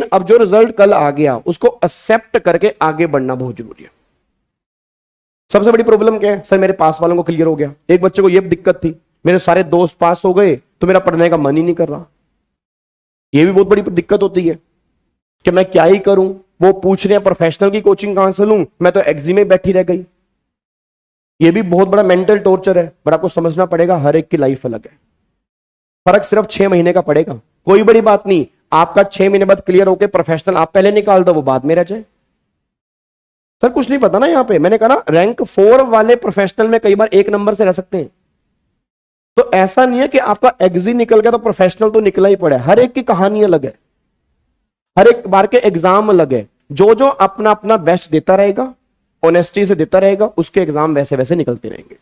अब जो रिजल्ट कल आ गया उसको एक्सेप्ट करके आगे बढ़ना बहुत जरूरी है। सबसे बड़ी प्रॉब्लम क्या है? सर मेरे पास वालों को क्लियर हो गया, एक बच्चे को ये दिक्कत थी, मेरे सारे दोस्त पास हो गए तो मेरा पढ़ने का मन ही नहीं कर रहा। ये भी बहुत बड़ी दिक्कत होती है कि मैं क्या ही करूं। वो पूछ रहे हैं प्रोफेशनल की कोचिंग कहां से लूं, मैं तो एग्जी में बैठी रह गई। ये भी बहुत बड़ा मेंटल टॉर्चर है। पर आपको समझना पड़ेगा हर एक की लाइफ अलग है। फर्क सिर्फ 6 महीने का पड़ेगा, कोई बड़ी बात नहीं। आपका 6 महीने बाद क्लियर होकर प्रोफेशनल आप पहले निकाल दो, वो बाद में रह जाए। सर कुछ नहीं पता ना, यहां पे मैंने कहा ना रैंक 4 वाले प्रोफेशनल में कई बार 1 नंबर से रह सकते हैं। तो ऐसा नहीं है कि आपका एग्जी निकल गया तो प्रोफेशनल तो निकला ही पड़ा है। हर एक की कहानी अलग है, हर एक बार के एग्जाम अलग है। जो जो अपना अपना बेस्ट देता रहेगा, ऑनेस्टी से देता रहेगा, उसके एग्जाम वैसे वैसे निकलते रहेंगे।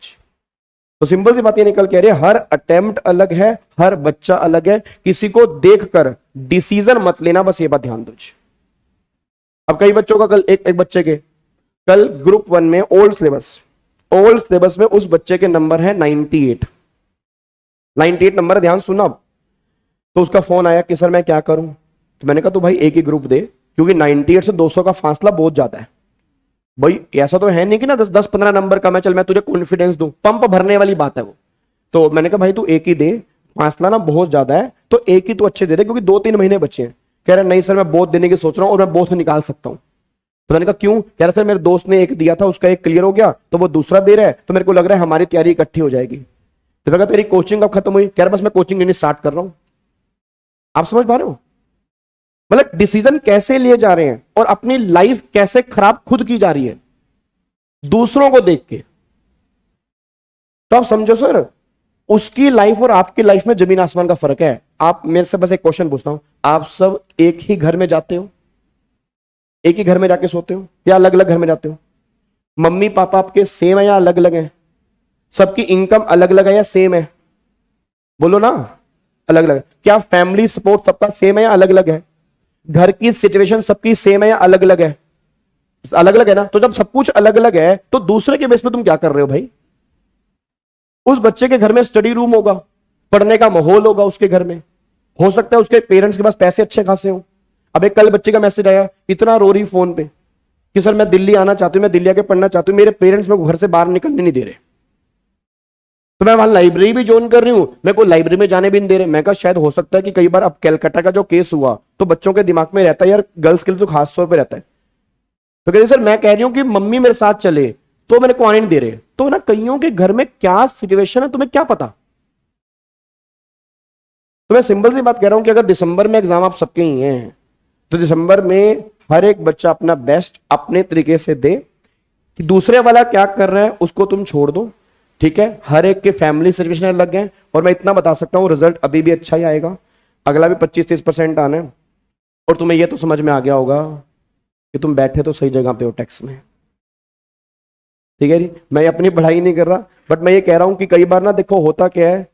तो सिंपल सी बात ये निकल के आ रही है, हर अटेम्प्ट अलग है, हर बच्चा अलग है। किसी को देखकर डिसीजन मत लेना, बस ये बात ध्यान दो। अब कई बच्चों का कल एक बच्चे के कल ग्रुप 1 में ओल्ड सिलेबस में उस बच्चे के नंबर है 98 नंबर। ध्यान सुना। तो उसका फोन आया कि सर मैं क्या करूं। तो मैंने कहा तो भाई एक ही ग्रुप दे, क्योंकि 98 से 200 का फासला बहुत ज्यादा है। भाई ऐसा तो है नहीं कि ना 10-15 नंबर का मैं तुझे कॉन्फिडेंस दूं, पंप भरने वाली बात है वो। तो मैंने कहा भाई तू एक ही दे, फासला ना बहुत ज्यादा है, तो एक ही तो अच्छे दे दे, क्योंकि 2-3 महीने बचे हैं। कह रहा नहीं सर मैं बोथ देने की सोच रहा हूं और मैं बोथ निकाल सकता हूं। तो मैंने कहा क्यों? कह रहा सर मेरे दोस्त ने एक दिया था, उसका एक क्लियर हो गया, तो वो दूसरा दे रहा है, तो मेरे को लग रहा है हमारी तैयारी इकट्ठी हो जाएगी। तो मैंने कहा तेरी कोचिंग कब खत्म हुई? कह रहा बस मैं कोचिंग लेनी स्टार्ट कर रहा हूं। आप समझ पा रहे हो? मतलब डिसीजन कैसे लिए जा रहे हैं और अपनी लाइफ कैसे खराब खुद की जा रही है दूसरों को देख के। तो आप समझो सर, उसकी लाइफ और आपकी लाइफ में जमीन आसमान का फर्क है। आप मेरे से बस एक क्वेश्चन पूछता हूं, आप सब एक ही घर में जाते हो, एक ही घर में जाके सोते हो, या अलग अलग घर में जाते हो? मम्मी पापा आपके सेम है या अलग अलग है? सबकी इनकम अलग अलग है या सेम है? बोलो ना, अलग अलग। क्या फैमिली सपोर्ट सबका सेम है या अलग अलग है? घर की सिचुएशन सबकी सेम है या अलग अलग है? अलग अलग है ना। तो जब सब कुछ अलग अलग है तो दूसरे के बेस पे तुम क्या कर रहे हो भाई? उस बच्चे के घर में स्टडी रूम होगा, पढ़ने का माहौल होगा उसके घर में, हो सकता है उसके पेरेंट्स के पास पैसे अच्छे खासे हो। अब एक कल बच्चे का मैसेज आया, इतना रो रही फोन पे कि सर मैं दिल्ली आना चाहती हूं, मैं दिल्ली आके पढ़ना चाहती हूं, मेरे पेरेंट्स मेरे को घर से बाहर निकलने नहीं दे रहे। तो मैं वहां लाइब्रेरी भी ज्वाइन कर रही हूं, मेरे को लाइब्रेरी में जाने भी नहीं दे रहे। मैं कहा शायद हो सकता है कि कई बार अब कलकत्ता का जो केस हुआ तो बच्चों के दिमाग में रहता है यार, गर्ल्स के लिए तो खास तौर पर रहता है। तो कहते सर मैं कह रही हूं कि मम्मी मेरे साथ चले तो मेरे को आने नहीं दे रहे। तो ना कईयों के घर में क्या सिचुएशन है तुम्हें क्या पता। तो मैं सिंपल सी बात कह रहा हूं कि अगर दिसंबर में एग्जाम आप सबके ही हैं तो दिसंबर में हर एक बच्चा अपना बेस्ट अपने तरीके से दे। कि दूसरे वाला क्या कर रहा है उसको तुम छोड़ दो, ठीक है। हर एक के फैमिली सिचुएशन अलग है, और मैं इतना बता सकता हूं रिजल्ट अभी भी अच्छा ही आएगा, अगला भी 25-30% आना है। और तुम्हें यह तो समझ में आ गया होगा कि तुम बैठे तो सही जगह पे हो, टैक्स में, ठीक है जी। मैं अपनी पढ़ाई नहीं कर रहा, बट मैं ये कह रहा हूं कि कई बार ना देखो होता क्या है,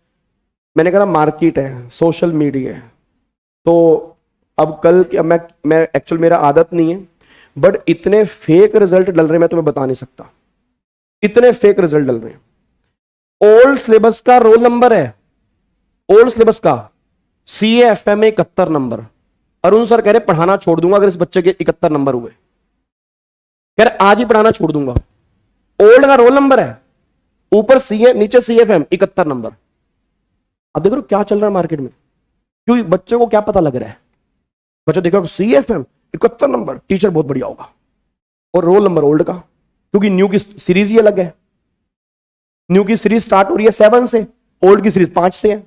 मैंने कहा मार्केट है, सोशल मीडिया है। तो अब कल क्या मैं एक्चुअल मेरा आदत नहीं है, बट इतने फेक रिजल्ट डल रहे मैं तुम्हें बता नहीं सकता, इतने फेक रिजल्ट डल रहे हैं। ओल्ड सिलेबस का रोल नंबर है, ओल्ड सिलेबस का CAFM में 71 नंबर। अरुण सर कह रहे पढ़ाना छोड़ दूंगा अगर इस बच्चे के 71 नंबर हुए, कह रहे आज ही पढ़ाना छोड़ दूंगा। ओल्ड का रोल नंबर है, ऊपर CA नीचे CFM 71 नंबर। अब देखो क्या चल रहा है मार्केट में, क्योंकि बच्चों को क्या पता लग रहा है, बच्चा देखो CFM 71 नंबर, टीचर बहुत बढ़िया होगा, और रोल नंबर ओल्ड का, क्योंकि न्यू की सीरीज ही अलग है। न्यू की सीरीज स्टार्ट हो रही है 7 से, ओल्ड की सीरीज 5 से है।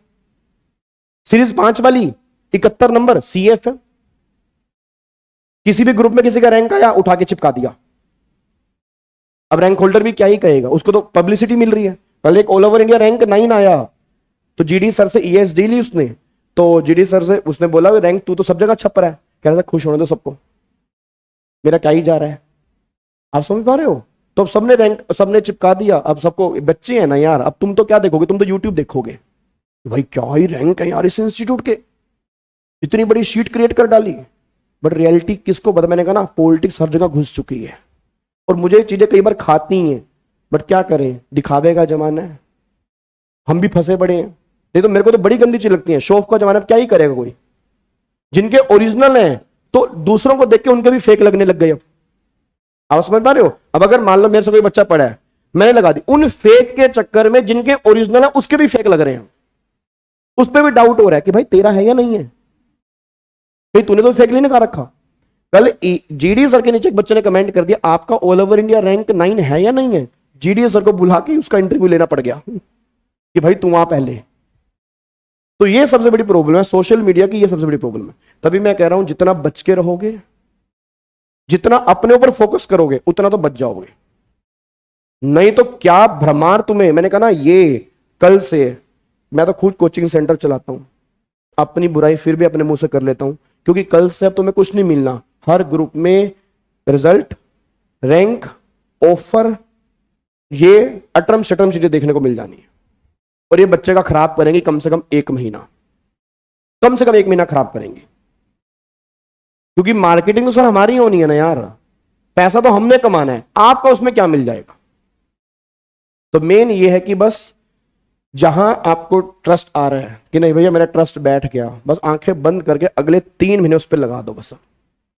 सीरीज 5 वाली 71 नंबर CFM। किसी भी ग्रुप में किसी का रैंक आया उठा के चिपका दिया। अब रैंक होल्डर भी क्या ही कहेगा, उसको तो पब्लिसिटी मिल रही है। कल एक ऑल ओवर इंडिया रैंक 9 आया, तो GD सर से ESD ली उसने, तो GD सर से उसने बोला रैंक तू तो सब जगह छप रहा है, कह रहा था खुश होने दो सबको, मेरा क्या ही जा रहा है। आप समझ पा रहे हो? तो अब सबने रैंक सबने चिपका दिया। अब सबको बच्चे हैं ना यार, अब तुम तो क्या देखोगे, तुम तो यूट्यूब देखोगे, भाई क्या ही रैंक है यार इस इंस्टीट्यूट के, इतनी बड़ी शीट क्रिएट कर डाली। बट रियलिटी किसको पता। मैंने कहा ना पॉलिटिक्स हर जगह घुस चुकी है, और मुझे चीजें कई बार खाती हैं, बट क्या करें, दिखावे का जमाना है, हम भी फंसे पड़े हैं। नहीं तो मेरे को तो बड़ी गंदी चीज लगती है, शो ऑफ का जमाना, क्या ही करेगा कोई। जिनके ओरिजिनल हैं तो दूसरों को देख के उनके भी फेक लगने लग गए। अब आप समझ पा रहे हो? अब अगर मान लो मेरे से कोई बच्चा पढ़ा है, मैंने लगा दी, उन फेक के चक्कर में जिनके ओरिजिनल है उसके भी फेक लग रहे हैं। उस पर भी डाउट हो रहा है कि भाई तेरा है या नहीं है, भाई तूने तो फेक नहीं लगा रखा। कल जीडी सर के नीचे एक बच्चे ने कमेंट कर दिया आपका ऑल ओवर इंडिया रैंक 9 है या नहीं है। जीडी सर को बुला के उसका इंटरव्यू लेना पड़ गया कि भाई तू वहां पहले। तो ये सबसे बड़ी प्रॉब्लम है सोशल मीडिया की, ये सबसे बड़ी प्रॉब्लम है। तभी मैं कह रहा हूं जितना बच के रहोगे, जितना अपने ऊपर फोकस करोगे, उतना तो बच जाओगे। नहीं तो क्या भ्रमार तुम्हें, मैंने कहा ना, ये कल से मैं तो खुद कोचिंग सेंटर चलाता हूं, अपनी बुराई फिर भी अपने मुंह से कर लेता हूं, क्योंकि कल से अब तुम्हें कुछ नहीं मिलना। हर ग्रुप में रिजल्ट, रैंक, ऑफर, ये अटरम शटरम चीजें देखने को मिल जानी है। और ये बच्चे का खराब करेंगे कम से कम 1 महीना, कम से कम 1 महीना खराब करेंगे। क्योंकि मार्केटिंग तो सर हमारी होनी है ना यार, पैसा तो हमने कमाना है, आपका उसमें क्या मिल जाएगा। तो मेन ये है कि बस जहां आपको ट्रस्ट आ रहा है कि नहीं भैया मेरा ट्रस्ट बैठ गया, बस आंखें बंद करके अगले 3 महीने उस पर लगा दो बस।